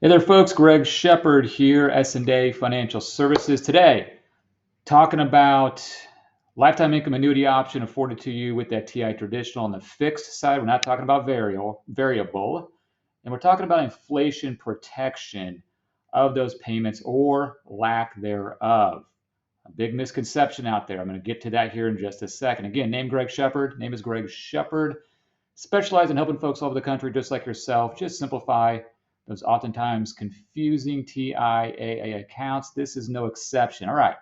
Hey there, folks. Greg Shepard here, S&A Financial Services. Today, talking about lifetime income annuity option afforded to you with that TIAA Traditional on the fixed side. We're not talking about variable, and we're talking about inflation protection of those payments or lack thereof. A big misconception out there. I'm going to get to that here in just a second. Again, name Greg Shepard. Name is Greg Shepard. Specialize in helping folks all over the country, just like yourself, just simplify those oftentimes confusing TIAA accounts. This is no exception. All right.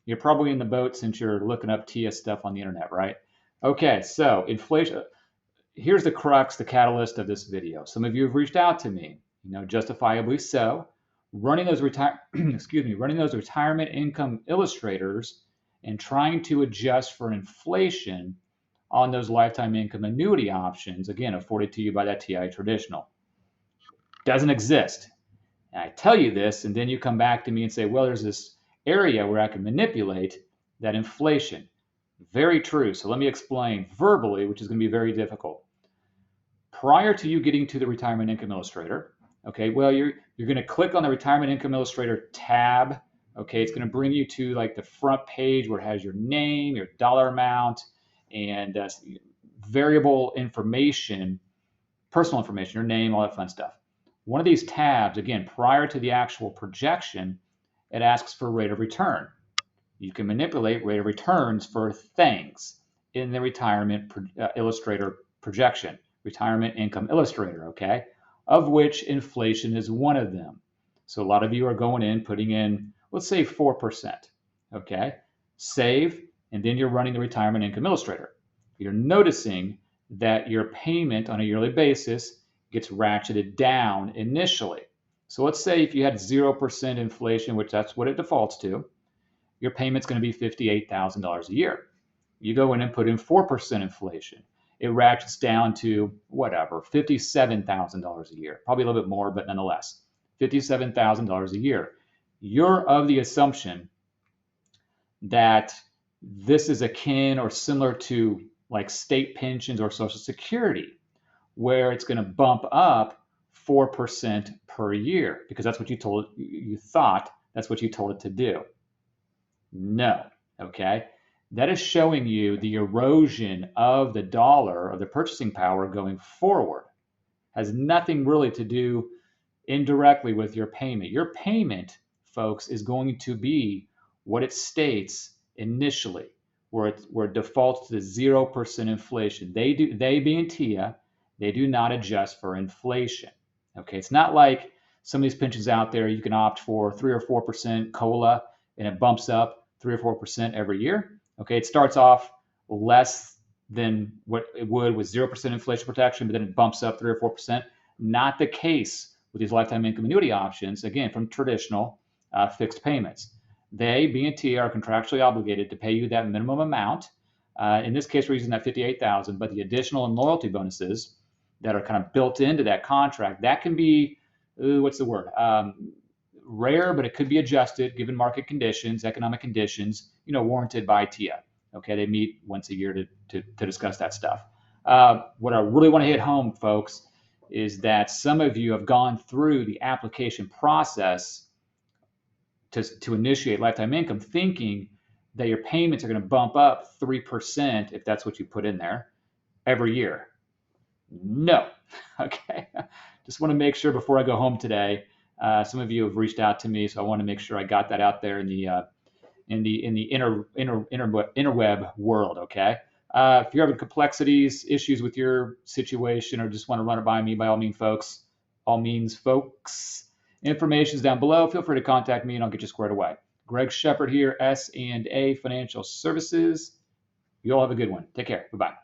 You're probably in the boat since you're looking up TIA stuff on the internet, right? Okay, so inflation. Here's the crux, the catalyst of this video. Some of you have reached out to me, justifiably so, running those running those retirement income illustrators and trying to adjust for inflation on those lifetime income annuity options, again, afforded to you by that TIAA Traditional. Doesn't exist. And I tell you this, and then you come back to me and say, well, there's this area where I can manipulate that inflation. Very true. So let me explain verbally, which is going to be very difficult. Prior to you getting to the Retirement Income Illustrator, okay, well, you're going to click on the Retirement Income Illustrator tab. Okay, it's going to bring you to like the front page where it has your name, your dollar amount, and variable information, personal information, your name, all that fun stuff. One of these tabs, again, prior to the actual projection, it asks for rate of return. You can manipulate rate of returns for things in the Retirement Illustrator projection, Retirement Income Illustrator, okay, of which inflation is one of them. So a lot of you are going in, putting in, let's say 4%, okay, save, and then you're running the Retirement Income Illustrator. You're noticing that your payment on a yearly basis gets ratcheted down initially. So let's say if you had 0% inflation, which that's what it defaults to, your payment's going to be $58,000 a year. You go in and put in 4% inflation. It ratchets down to whatever, $57,000 a year. Probably a little bit more, but nonetheless, $57,000 a year. You're of the assumption that this is akin or similar to like state pensions or Social Security, where it's going to bump up 4% per year because that's what you thought that's what you told it to do. No, okay? That is showing you the erosion of the dollar, of the purchasing power going forward. Has nothing really to do indirectly with your payment. Your payment, folks, is going to be what it states initially, where it defaults to 0% inflation. They being TIAA, they do not adjust for inflation. Okay, it's not like some of these pensions out there you can opt for 3 or 4% COLA and it bumps up 3 or 4% every year. Okay, it starts off less than what it would with 0% inflation protection, but then it bumps up 3 or 4%. Not the case with these lifetime income annuity options, again, from traditional fixed payments. They, being TIAA, are contractually obligated to pay you that minimum amount. In this case, we're using that $58,000, but the additional and loyalty bonuses that are kind of built into that contract, that can be, what's the word? Rare, but it could be adjusted given market conditions, economic conditions, warranted by TIAA. Okay, they meet once a year to discuss that stuff. What I really want to hit home, folks, is that some of you have gone through the application process to initiate lifetime income thinking that your payments are going to bump up 3% if that's what you put in there every year. No. Okay. Just want to make sure before I go home today. Some of you have reached out to me, so I want to make sure I got that out there in the interweb world. Okay. If you're having complexities, issues with your situation, or just want to run it by me, by all means, folks. Information is down below. Feel free to contact me, and I'll get you squared away. Greg Shepard here, S&A Financial Services. You all have a good one. Take care. Bye-bye.